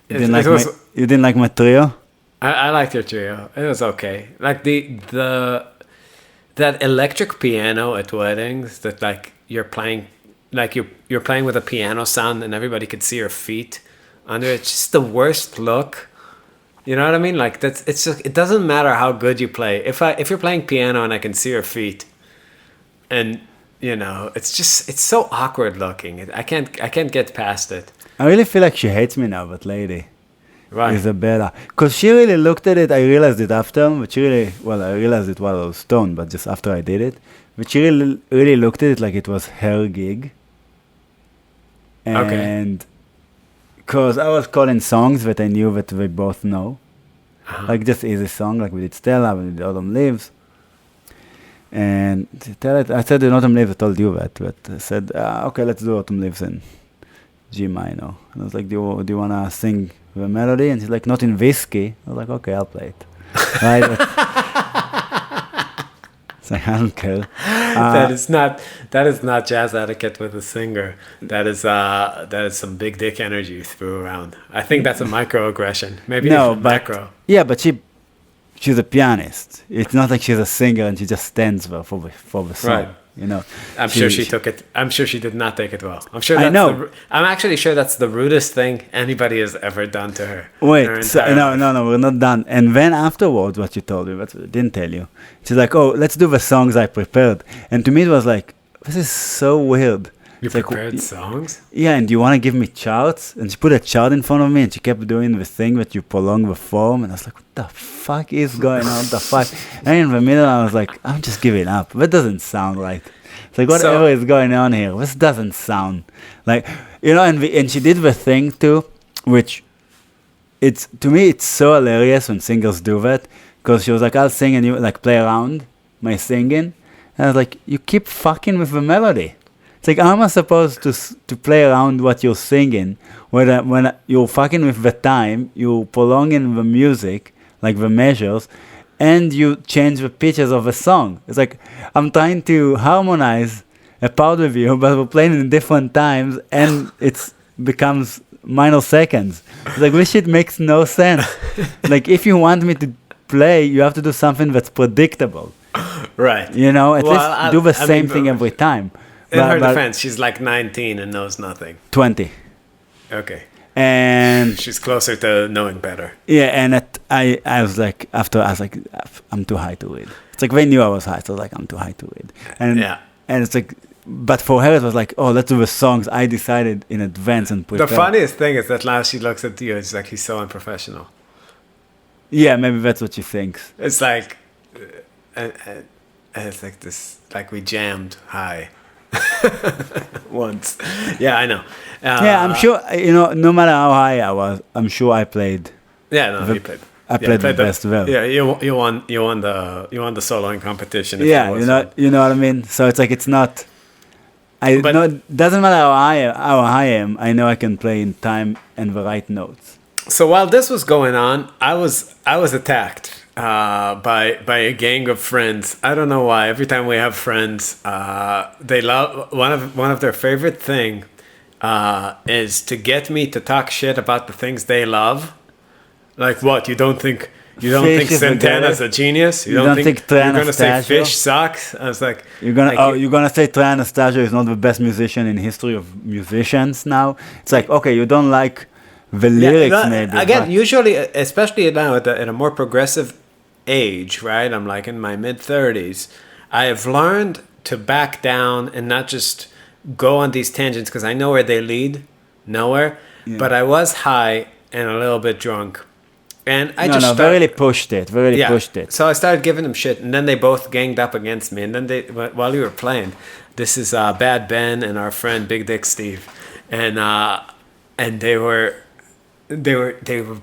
Speaker 2: You didn't like my trio?
Speaker 1: I liked your trio. It was okay. Like that electric piano at weddings that like you're playing, like you're playing with a piano sound and everybody could see your feet under it. It's just the worst look. You know what I mean? Like it doesn't matter how good you play. If you're playing piano and I can see your feet, and it's so awkward looking. I can't get past it.
Speaker 2: I really feel like she hates me now, that lady.
Speaker 1: Right.
Speaker 2: Isabella. Because she really looked at it, I realized it after, but I realized it while I was stoned, but just after I did it. But she really looked at it like it was her gig. And because I was calling songs that I knew that we both know. Uh-huh. Like just easy song, like we did Stella, we did Autumn Leaves. And I said in Autumn Leaves, I told you that, but I said, okay, let's do Autumn Leaves in G minor. And I was like, do you want to sing the melody? And she's like, not in whiskey. I was like, okay, I'll play it. Right? It's like, I don't care.
Speaker 1: That is not jazz etiquette with a singer. That is some big dick energy you threw around. I think that's a microaggression. Maybe
Speaker 2: No,
Speaker 1: even
Speaker 2: but
Speaker 1: macro.
Speaker 2: yeah, but she's a pianist. It's not like she's a singer and she just stands there for the song.
Speaker 1: Right.
Speaker 2: You know,
Speaker 1: I'm sure she took it. I'm sure she did not take it well. I'm sure. That's
Speaker 2: I know.
Speaker 1: I'm actually sure that's the rudest thing anybody has ever done to her. in her
Speaker 2: Wait, so,
Speaker 1: entire life.
Speaker 2: no, we're not done. And then afterwards, what you told me, what I didn't tell you, she's like, oh, let's do the songs I prepared. And to me, it was like, this is so weird.
Speaker 1: You
Speaker 2: It's like,
Speaker 1: prepared songs?
Speaker 2: yeah, and do you want to give me charts? And she put a chart in front of me, and she kept doing the thing that you prolong the form. And I was like, what the fuck is going on? What the fuck? And in the middle, I was like, I'm just giving up. That doesn't sound right. It's like, whatever is going on here, this doesn't sound like, you know, and she did the thing too, which it's, to me, it's so hilarious when singers do that, because she was like, I'll sing and you, like, play around my singing. And I was like, you keep fucking with the melody. It's like, how am I supposed to play around what you're singing, when you're fucking with the time, you're prolonging the music, like the measures, and you change the pitches of a song. It's like, I'm trying to harmonize a part with you, but we're playing in different times, and it becomes minor seconds. It's like, this shit makes no sense. Like, if you want me to play, you have to do something that's predictable.
Speaker 1: Right.
Speaker 2: You know, at
Speaker 1: Well,
Speaker 2: least do the same thing every time.
Speaker 1: In her defense, she's like 19 and knows nothing.
Speaker 2: 20.
Speaker 1: Okay.
Speaker 2: And
Speaker 1: She's closer to knowing better.
Speaker 2: yeah, and I was like, after I was like, I'm too high to read. It's like they knew I was high, so I was like, I'm too high to read. And
Speaker 1: Yeah.
Speaker 2: and it's like, but for her it was like, oh, let's do the songs I decided in advance and
Speaker 1: The
Speaker 2: prepare.
Speaker 1: funniest thing is that now she looks at you, it's like he's so unprofessional.
Speaker 2: Yeah, maybe that's what she thinks.
Speaker 1: It's like, and it's like this, like we jammed high once. Yeah, I know.
Speaker 2: Yeah, I'm sure, you know, no matter how high I was, I'm sure I played.
Speaker 1: Yeah, no, you played.
Speaker 2: I played the best well.
Speaker 1: Yeah, you won the soloing competition. if
Speaker 2: Yeah,
Speaker 1: there was
Speaker 2: you know what I mean. So it's like, it's not.
Speaker 1: But-
Speaker 2: No, it doesn't matter how high I am. I know I can play in time and the right notes.
Speaker 1: So while this was going on, I was attacked by a gang of friends. I don't know why. Every time we have friends, they love one of their favorite thing is to get me to talk shit about the things they love. Like what? You don't think
Speaker 2: Fish is the
Speaker 1: Santana's
Speaker 2: guy.
Speaker 1: a genius?
Speaker 2: You don't think
Speaker 1: you're gonna say
Speaker 2: Anastasio?
Speaker 1: Fish sucks? I was like,
Speaker 2: You're gonna say Trey Anastasio is not the best musician in history of musicians now. It's like, okay, you don't like the lyrics, maybe.
Speaker 1: Again,
Speaker 2: but
Speaker 1: usually, especially now at a more progressive age, right? I'm like in my mid-30s. I have learned to back down and not just go on these tangents because I know where they lead, nowhere.
Speaker 2: Yeah.
Speaker 1: But I was high and a little bit drunk. And I
Speaker 2: they really pushed it. Pushed it.
Speaker 1: So I started giving them shit, and then they both ganged up against me. And then while we were playing, this is Bad Ben and our friend Big Dick Steve, and they were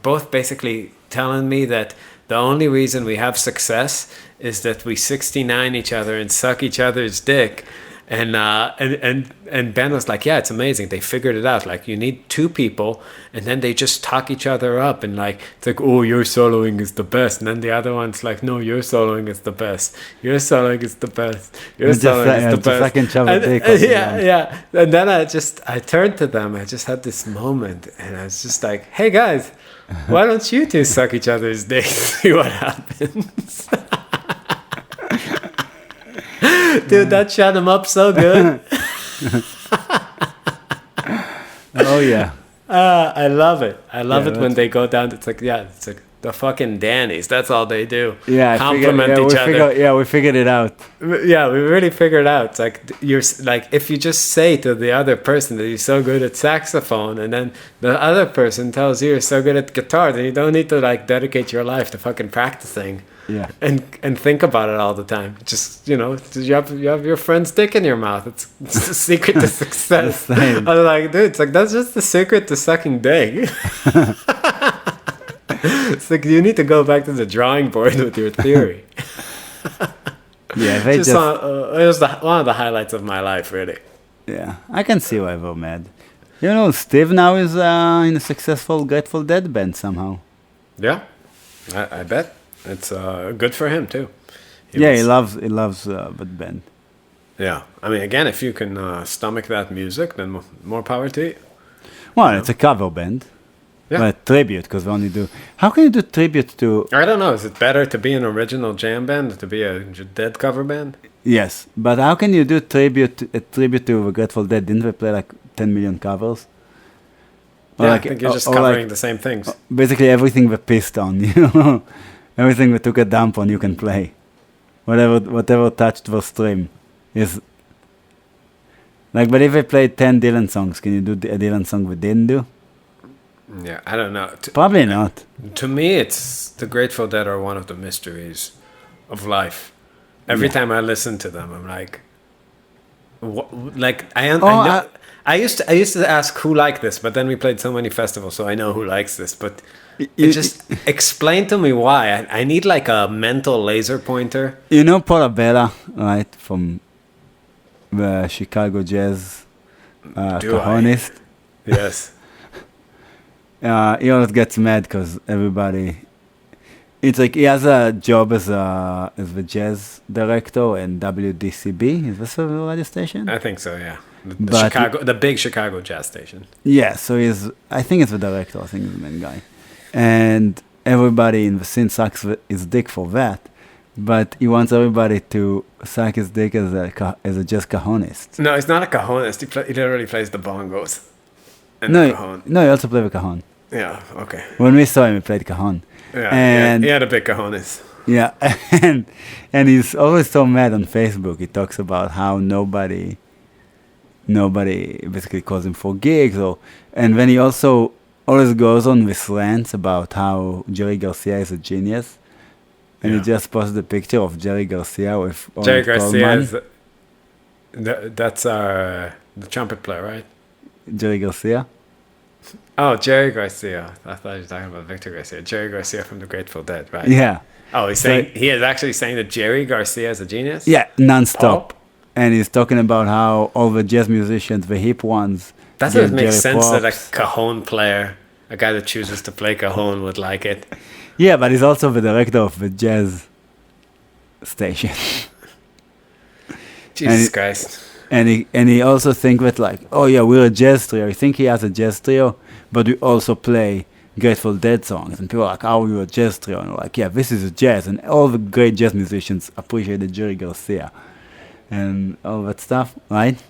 Speaker 1: both basically telling me that the only reason we have success is that we 69 each other and suck each other's dick. And Ben was like, yeah, it's amazing. They figured it out. Like, you need two people, and then they just talk each other up. And like, it's like, oh, your soloing is the best. And then the other one's like, no, your soloing is the best. Your soloing is the best. Your soloing is the best.
Speaker 2: Fucking shove a dick on
Speaker 1: yeah. And then I turned to them. I just had this moment, and I was just like, hey guys, why don't you two suck each other's dicks? See what happens. Dude, that shut him up so good.
Speaker 2: Oh yeah.
Speaker 1: I love it. I love it when
Speaker 2: that's-
Speaker 1: they go down. It's like the fucking Dannies. That's all they do.
Speaker 2: Yeah,
Speaker 1: compliment each other.
Speaker 2: We figured it out.
Speaker 1: Yeah, we really figured out. It's like you're like, if you just say to the other person that you're so good at saxophone, and then the other person tells you you're so good at guitar, then you don't need to like dedicate your life to fucking practicing.
Speaker 2: Yeah.
Speaker 1: And think about it all the time. Just, you have your friend's dick in your mouth. It's the secret to success. I'm like, dude, it's like, that's just the secret to sucking dick. It's like, you need to go back to the drawing board with your theory.
Speaker 2: Yeah, they
Speaker 1: it was one of the highlights of my life, really.
Speaker 2: Yeah, I can see why they're mad. You know, Steve now is in a successful Grateful Dead band somehow.
Speaker 1: Yeah, I bet. It's good for him, too.
Speaker 2: He loves that band.
Speaker 1: Yeah, I mean, again, if you can stomach that music, then more power to you.
Speaker 2: Well, it's a cover band.
Speaker 1: Yeah.
Speaker 2: But tribute, because we only do... How can you do tribute to...
Speaker 1: I don't know. Is it better to be an original jam band or to be a Dead cover band?
Speaker 2: Yes, but how can you do a tribute to the Grateful Dead? Didn't they play like 10 million covers? Or
Speaker 1: Yeah, I think you're just covering the same things.
Speaker 2: Basically everything we pissed on, everything we took a dump on, you can play. Whatever touched the stream is... Like, but if I played 10 Dylan songs, can you do a Dylan song we didn't do?
Speaker 1: Yeah, I don't know.
Speaker 2: Probably not.
Speaker 1: To me, it's the Grateful Dead are one of the mysteries of life. Every time I listen to them, I'm like, I used to ask who liked this, but then we played so many festivals, so I know who likes this. But just explain to me why. I need like a mental laser pointer.
Speaker 2: You know Portabella, right, from the Chicago Jazz cajonist?
Speaker 1: Yes.
Speaker 2: He always gets mad because everybody... It's like he has a job as the jazz director in WDCB. Is this a radio station?
Speaker 1: I think so, yeah. The big Chicago jazz station.
Speaker 2: Yeah, so I think it's the director. I think he's the main guy. And everybody in the scene sucks his dick for that. But he wants everybody to suck his dick as a jazz cajonist.
Speaker 1: No, he's not a cajonist. He literally plays the bongos. And
Speaker 2: no,
Speaker 1: the cajon.
Speaker 2: No, he also plays the cajon.
Speaker 1: Yeah, okay.
Speaker 2: When we saw him, he played cajon.
Speaker 1: Yeah,
Speaker 2: and
Speaker 1: he had a big cajones.
Speaker 2: Yeah, and he's always so mad on Facebook. He talks about how nobody basically calls him for gigs, and then he also always goes on with rants about how Jerry Garcia is a genius, and he just posted a picture of Jerry Garcia with
Speaker 1: Jerry Garcia is that's the trumpet player, right?
Speaker 2: Jerry Garcia.
Speaker 1: Oh, Jerry Garcia. I thought you were talking about Victor Garcia. Jerry Garcia from the Grateful Dead, right?
Speaker 2: Yeah.
Speaker 1: Oh, he is actually saying that Jerry Garcia is a genius?
Speaker 2: Yeah, non-stop. And he's talking about how all the jazz musicians, the hip ones...
Speaker 1: That doesn't make sense that a cajon player, a guy that chooses to play cajon, would like it.
Speaker 2: Yeah, but he's also the director of the jazz station.
Speaker 1: Jesus Christ.
Speaker 2: And he also thinks that like, oh yeah, we're a jazz trio. I think he has a jazz trio, but we also play Grateful Dead songs. And people are like, oh, you're a jazz trio. And we're like, yeah, this is a jazz. And all the great jazz musicians appreciated Jerry Garcia and all that stuff, right?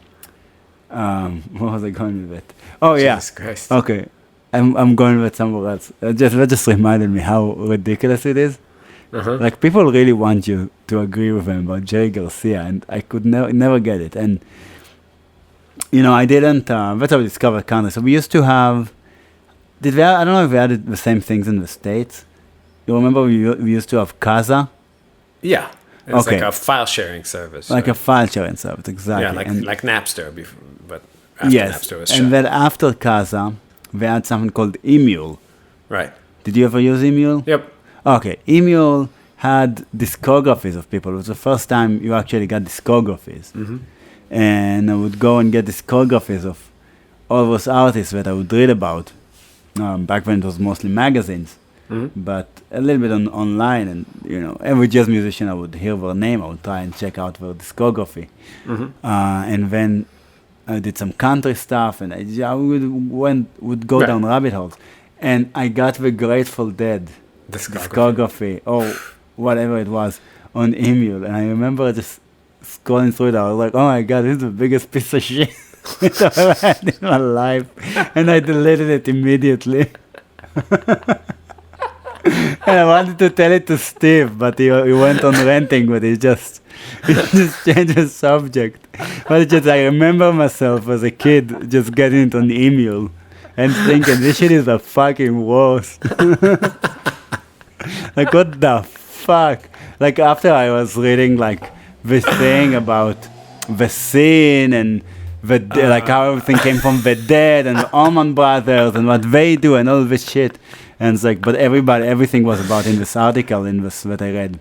Speaker 2: What was I going with it? Oh yeah.
Speaker 1: Jesus Christ.
Speaker 2: Okay. I'm going with somewhere else. That just reminded me how ridiculous it is. Uh-huh. Like, people really want you to agree with them about Jerry Garcia, and I could never get it. And, I didn't, that's how we discovered country. So we used to have, I don't know if we had the same things in the States. You remember we used to have Casa?
Speaker 1: Yeah. It's like a file sharing service.
Speaker 2: Like a file sharing service, exactly.
Speaker 1: Yeah, like Napster, but after Napster was shut.
Speaker 2: And then after Casa, we had something called Emule.
Speaker 1: Right.
Speaker 2: Did you ever use Emule?
Speaker 1: Yep.
Speaker 2: Okay, Emule had discographies of people. It was the first time you actually got discographies. Mm-hmm. And I would go and get discographies of all those artists that I would read about. Back then it was mostly magazines, but a little bit online. And, every jazz musician I would hear their name, I would try and check out their discography. Mm-hmm. And then I did some country stuff, and I would go down rabbit holes. And I got the Grateful Dead discography or whatever it was on Emule, and I remember just scrolling through it. I was like, oh my god, this is the biggest piece of shit I've ever had in my life, and I deleted it immediately. And I wanted to tell it to Steve, but he went on ranting, but he just changed the subject. But I remember myself as a kid just getting it on Emule and thinking, this shit is the fucking worst. Like, what the fuck? Like, after I was reading, like, this thing about the scene and like how everything came from the Dead and the Allman Brothers and what they do and all this shit. And it's like, but everything was about in this article that I read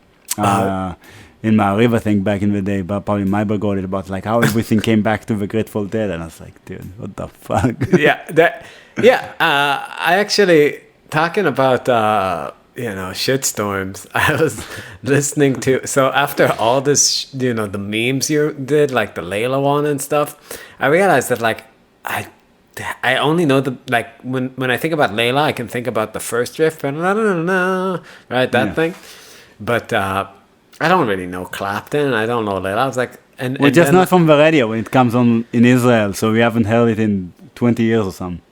Speaker 2: in my River thing back in the day, but probably Marbin got it about like how everything came back to the Grateful Dead. And I was like, dude, what the fuck?
Speaker 1: I actually, talking about shitstorms. I was listening to, so after all this, the memes you did, like the Layla one and stuff, I realized that like I only know like when I think about Layla, I can think about the first riff, right? That thing. But I don't really know Clapton. I don't know Layla. I was like,
Speaker 2: we're just not from the radio when it comes on in Israel, so we haven't heard it in 20 years or something.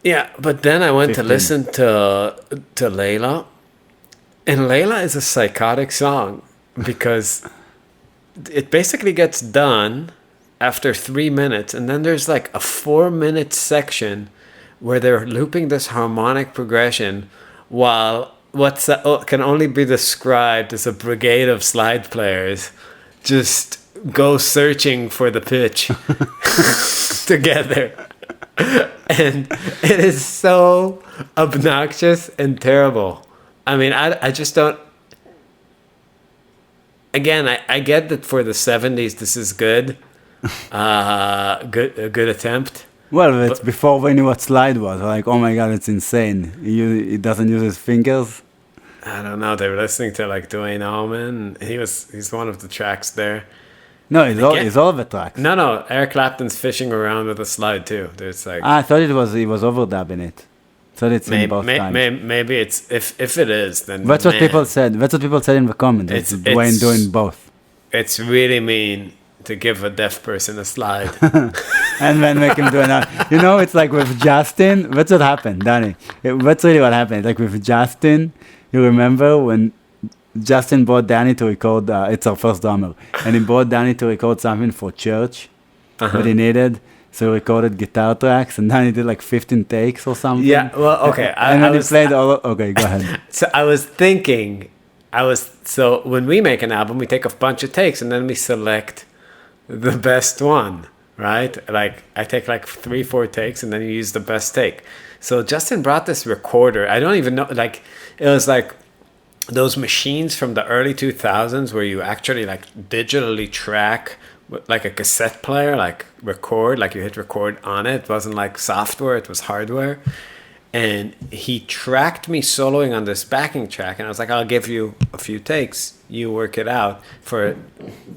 Speaker 1: Yeah, but then I went
Speaker 2: 15.
Speaker 1: to listen to Layla, and Layla is a psychotic song because it basically gets done after 3 minutes, and then there's like a 4-minute section where they're looping this harmonic progression while what can only be described as a brigade of slide players just go searching for the pitch together. And it is so obnoxious and terrible. I mean, I just don't. Again, I get that for the 70s this is good. A good attempt.
Speaker 2: Well, it's before we knew what slide was. Like, oh my god, it's insane. He doesn't use his fingers.
Speaker 1: I don't know. They were listening to like Duane Allman. He's one of the tracks there.
Speaker 2: No, it's all the tracks.
Speaker 1: No. Eric Clapton's fishing around with a slide too. There's like.
Speaker 2: I thought he was overdubbing it. So it's in both times.
Speaker 1: Maybe it's if it is, then
Speaker 2: that's what people said. That's what people said in the comments. It's Duane doing both.
Speaker 1: It's really mean to give a deaf person a slide
Speaker 2: and then make him do another. It's like with Justin. That's what happened, Danny. That's really what happened. Like with Justin, you remember when Justin brought Danny to record. It's our first drummer, and he brought Danny to record something for church that he needed. So he recorded guitar tracks, and then he did like 15 takes or something.
Speaker 1: Yeah, well, okay.
Speaker 2: And then he played all. Okay, go ahead.
Speaker 1: So I was thinking, so when we make an album, we take a bunch of takes, and then we select the best one, right? Like I take like 3-4 takes, and then you use the best take. So Justin brought this recorder. I don't even know. Like it was like those machines from the early 2000s where you actually like digitally track. Like a cassette player, like record, like you hit record on it. It wasn't like software, it was hardware. And he tracked me soloing on this backing track, and I was like, I'll give you a few takes, you work it out for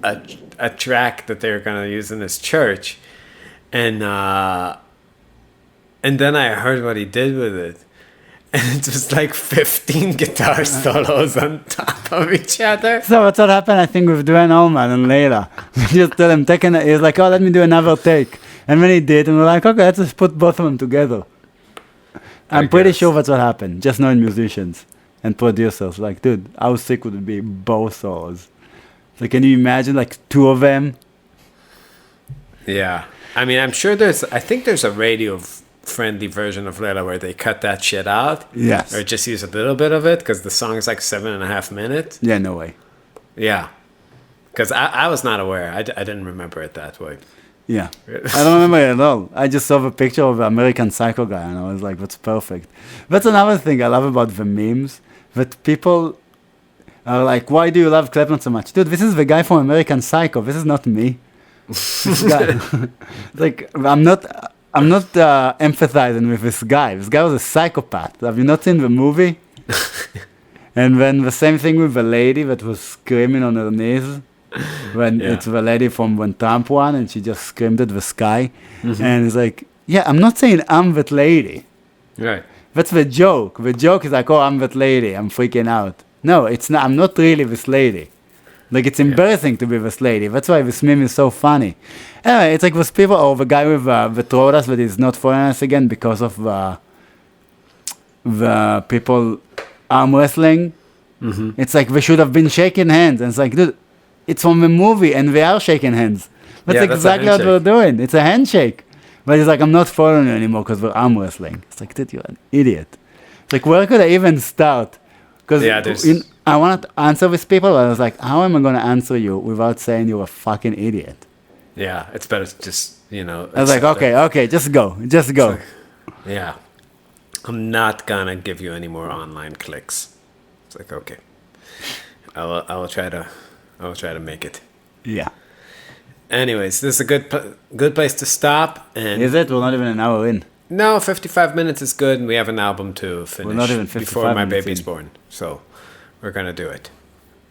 Speaker 1: a track that they're gonna use in this church. And then I heard what he did with it. And it was like 15 guitar solos on top of each other.
Speaker 2: So what's what happened, I think, with Duane Allman and Layla. We just told him, he was like, oh, let me do another take. And when he did, and we're like, okay, let's just put both of them together. I'm pretty sure that's what happened. Just knowing musicians and producers. Like, dude, how sick would it be, both solos? So can you imagine, like, 2 of them?
Speaker 1: Yeah. I mean, I'm sure I think there's a radio-friendly version of Layla where they cut that shit out.
Speaker 2: Yes.
Speaker 1: Or just use a little bit of it because the song is like 7.5 minutes.
Speaker 2: Yeah, no way.
Speaker 1: Yeah. Because I was not aware. I didn't remember it that way.
Speaker 2: Yeah. I don't remember it at all. I just saw the picture of the American Psycho guy and I was like, that's perfect. That's another thing I love about the memes. That people are like, why do you love Clapton so much? Dude, this is the guy from American Psycho. This is not me. This guy. Like, I'm not empathizing with this guy. This guy was a psychopath. Have you not seen the movie? And then the same thing with the lady that was screaming on her knees. It's the lady from when Trump won, and she just screamed at the sky. Mm-hmm. And it's like, yeah, I'm not saying I'm that lady.
Speaker 1: Right.
Speaker 2: That's the joke. The joke is like, oh, I'm that lady. I'm freaking out. No, it's not. I'm not really this lady. Like, it's embarrassing to be this lady. That's why this meme is so funny. Anyway, it's like those people, or the guy with the Trodas that is not following us again because of the people arm wrestling. Mm-hmm. It's like they should have been shaking hands. And it's like, dude, it's from a movie and they are shaking hands. That's exactly what we're doing. It's a handshake. But it's like, I'm not following you anymore because we're arm wrestling. It's like, dude, you're an idiot. It's like, where could I even start? Because I wanted to answer these people, but I was like, how am I going to answer you without saying you're a fucking idiot?
Speaker 1: Yeah, it's better to just,
Speaker 2: I was like, okay, just go.
Speaker 1: Like, yeah. I'm not going to give you any more online clicks. It's like, okay. I will try to make it.
Speaker 2: Yeah.
Speaker 1: Anyways, this is a good place to stop. And
Speaker 2: is it? We're not even an hour in.
Speaker 1: No, 55 minutes is good, and we have an album to finish
Speaker 2: Well, not even 55
Speaker 1: before my
Speaker 2: minutes
Speaker 1: baby's
Speaker 2: in.
Speaker 1: born. So we're going to do it.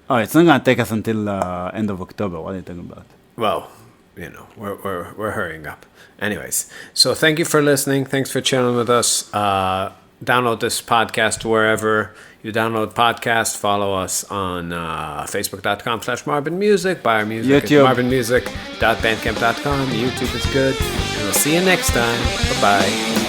Speaker 2: Oh, it's not gonna take us until end of October. What are you talking about?
Speaker 1: Well, you know, we're hurrying up. Anyways, so thank you for listening. Thanks for chilling with us. Download this podcast wherever you download podcasts. Follow us on facebook.com/MarbinMusic. Buy our music
Speaker 2: YouTube.
Speaker 1: at marbinmusic.bandcamp.com. YouTube is good. And we'll see you next time. Bye-bye.